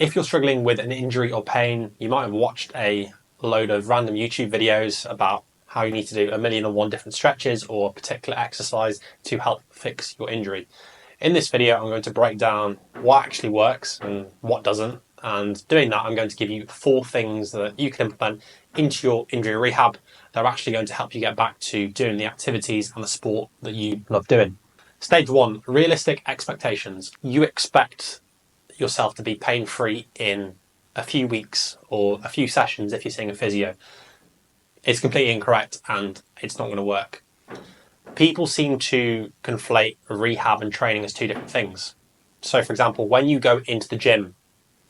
If you're struggling with an injury or pain, you might have watched a load of random YouTube videos about how you need to do 1,000,001 different stretches or a particular exercise to help fix your injury. In this video, I'm going to break down what actually works and what doesn't. And doing that, I'm going to give you 4 things that you can implement into your injury rehab that are actually going to help you get back to doing the activities and the sport that you love doing. Stage 1, realistic expectations. You expect yourself to be pain-free in a few weeks or a few sessions if you're seeing a physio. It's completely incorrect and it's not going to work. People seem to conflate rehab and training as 2 different things. So for example, when you go into the gym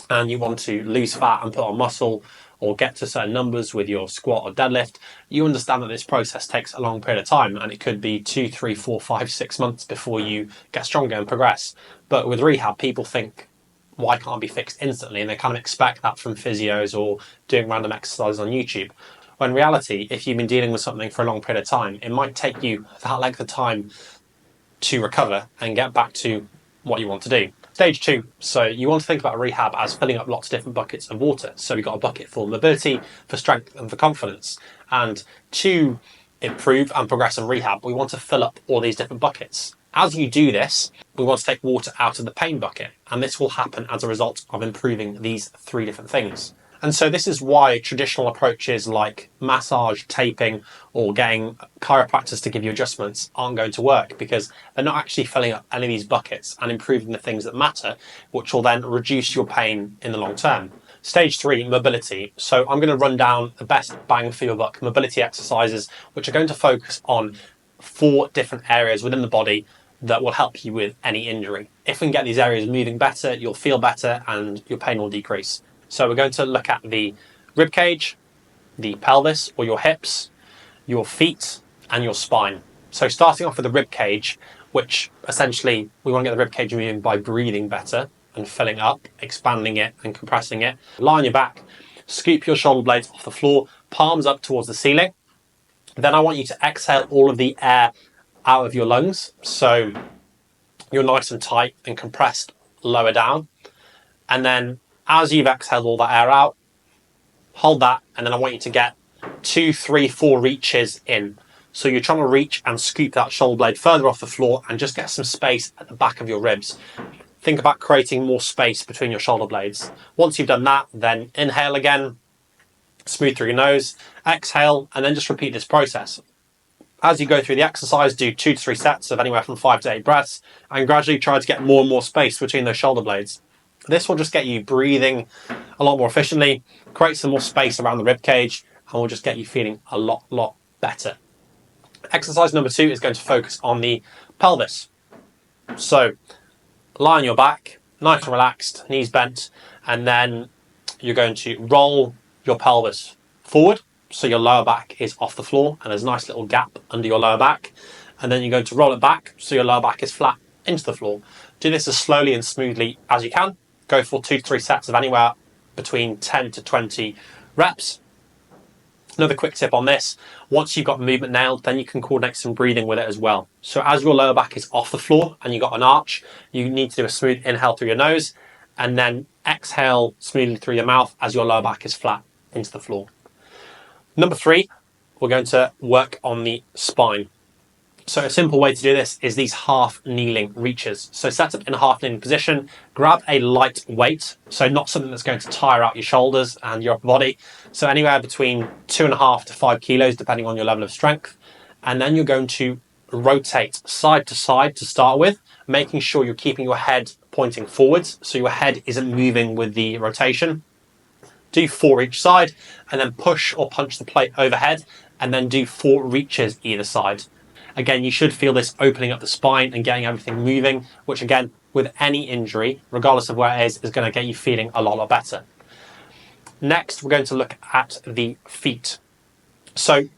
and you want to lose fat and put on muscle or get to certain numbers with your squat or deadlift, you understand that this process takes a long period of time and it could be 2, 3, 4, 5, 6 months before you get stronger and progress. But with rehab, people think, why can't I be fixed instantly? And they kind of expect that from physios or doing random exercises on YouTube. When in reality, if you've been dealing with something for a long period of time, it might take you that length of time to recover and get back to what you want to do. Stage 2, so you want to think about rehab as filling up lots of different buckets of water. So we've got a bucket for mobility, for strength and for confidence. And to improve and progress in rehab, we want to fill up all these different buckets. As you do this, we want to take water out of the pain bucket, and this will happen as a result of improving these 3 different things. And so this is why traditional approaches like massage, taping, or getting chiropractors to give you adjustments aren't going to work, because they're not actually filling up any of these buckets and improving the things that matter, which will then reduce your pain in the long term. Stage 3, mobility. So I'm going to run down the best bang for your buck mobility exercises, which are going to focus on 4 different areas within the body that will help you with any injury. If we can get these areas moving better, you'll feel better and your pain will decrease. So we're going to look at the rib cage, the pelvis or your hips, your feet and your spine. So starting off with the rib cage, which essentially we want to get the rib cage moving by breathing better and filling up, expanding it and compressing it. Lie on your back, scoop your shoulder blades off the floor, palms up towards the ceiling. Then I want you to exhale all of the air out of your lungs, so you're nice and tight and compressed lower down. And then as you've exhaled all that air out, hold that, and then I want you to get 2, 3, 4 reaches in. So you're trying to reach and scoop that shoulder blade further off the floor and just get some space at the back of your ribs. Think about creating more space between your shoulder blades. Once you've done that, then inhale again, smooth through your nose, exhale, and then just repeat this process. As you go through the exercise, do 2 to 3 sets of anywhere from 5 to 8 breaths, and gradually try to get more and more space between those shoulder blades. This will just get you breathing a lot more efficiently, create some more space around the rib cage, and will just get you feeling a lot better. Exercise number 2 is going to focus on the pelvis. So lie on your back, nice and relaxed, knees bent, and then you're going to roll your pelvis forward. So your lower back is off the floor and there's a nice little gap under your lower back. And then you're going to roll it back so your lower back is flat into the floor. Do this as slowly and smoothly as you can. Go for 2 to 3 sets of anywhere between 10 to 20 reps. Another quick tip on this, once you've got the movement nailed, then you can coordinate some breathing with it as well. So as your lower back is off the floor and you've got an arch, you need to do a smooth inhale through your nose and then exhale smoothly through your mouth as your lower back is flat into the floor. Number 3, we're going to work on the spine. So a simple way to do this is these half kneeling reaches. So set up in a half kneeling position, grab a light weight, so not something that's going to tire out your shoulders and your upper body. So anywhere between 2.5 to 5 kilos, depending on your level of strength. And then you're going to rotate side to side to start with, making sure you're keeping your head pointing forwards, so your head isn't moving with the rotation. Do 4 each side, and then push or punch the plate overhead, and then do 4 reaches either side. Again, you should feel this opening up the spine and getting everything moving, which again, with any injury, regardless of where it is going to get you feeling a lot better. Next, we're going to look at the feet. So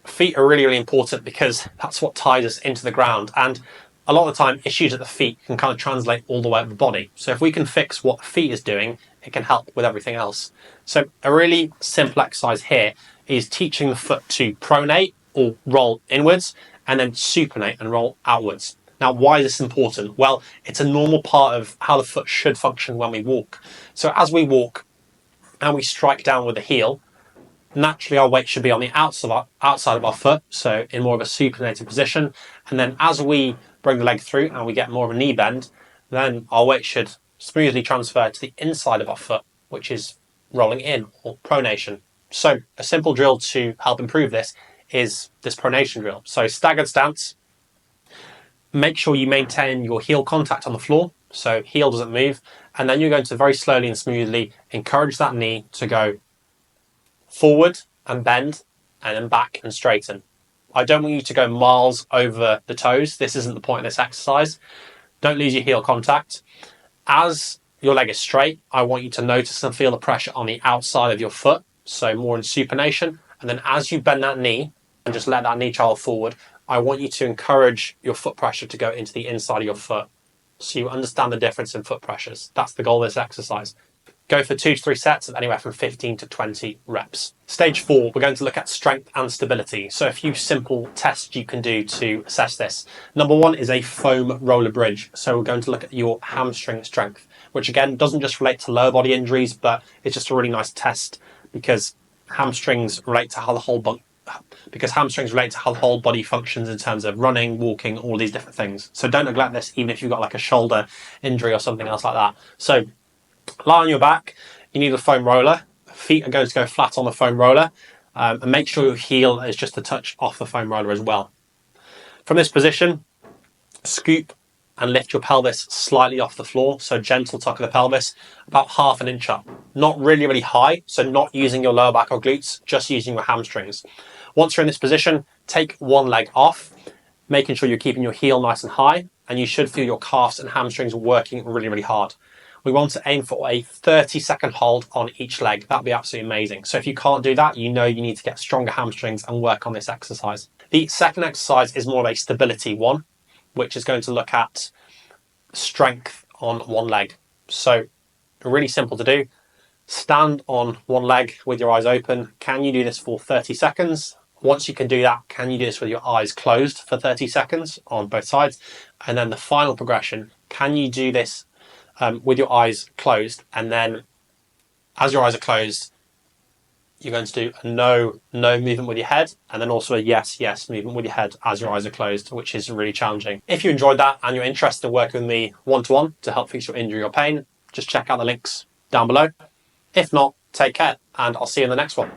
feet are really important because that's what ties us into the ground. And a lot of the time, issues at the feet can kind of translate all the way up the body. So if we can fix what feet is doing, it can help with everything else. So a really simple exercise here is teaching the foot to pronate or roll inwards and then supinate and roll outwards. Now, why is this important? Well, it's a normal part of how the foot should function when we walk. So as we walk and we strike down with the heel, naturally our weight should be on the outside of our foot, so in more of a supinated position. And then as we bring the leg through and we get more of a knee bend, then our weight should smoothly transfer to the inside of our foot, which is rolling in, or pronation. So a simple drill to help improve this is this pronation drill. So staggered stance, make sure you maintain your heel contact on the floor, so heel doesn't move, and then you're going to very slowly and smoothly encourage that knee to go forward and bend, and then back and straighten. I don't want you to go miles over the toes. This isn't the point of this exercise. Don't lose your heel contact. As your leg is straight, I want you to notice and feel the pressure on the outside of your foot, so more in supination. And then as you bend that knee and just let that knee travel forward, I want you to encourage your foot pressure to go into the inside of your foot, so you understand the difference in foot pressures. That's the goal of this exercise. Go for 2 to 3 sets of anywhere from 15 to 20 reps. Stage 4, we're going to look at strength and stability. So a few simple tests you can do to assess this. Number 1 is a foam roller bridge. So we're going to look at your hamstring strength, which again doesn't just relate to lower body injuries, but it's just a really nice test because hamstrings relate to how the whole body functions in terms of running, walking, all these different things. So don't neglect this, even if you've got like a shoulder injury or something else like that. So lie on your back, you need a foam roller. Feet are going to go flat on the foam roller, and make sure your heel is just a touch off the foam roller as well. From this position, scoop and lift your pelvis slightly off the floor, so gentle tuck of the pelvis, about ½ an inch up. Not really, really high, so not using your lower back or glutes, just using your hamstrings. Once you're in this position, take one leg off, making sure you're keeping your heel nice and high, and you should feel your calves and hamstrings working really, really hard. We want to aim for a 30-second hold on each leg. That'd be absolutely amazing. So if you can't do that, you know you need to get stronger hamstrings and work on this exercise. The second exercise is more of a stability one, which is going to look at strength on one leg. So really simple to do. Stand on one leg with your eyes open. Can you do this for 30 seconds? Once you can do that, can you do this with your eyes closed for 30 seconds on both sides? And then the final progression, can you do this with your eyes closed, and then as your eyes are closed, you're going to do a no movement with your head, and then also a yes movement with your head as your eyes are closed, which is really challenging. If you enjoyed that and you're interested in working with me one-to-one to help fix your injury or pain, just check out the links down below. If not, take care, and I'll see you in the next one.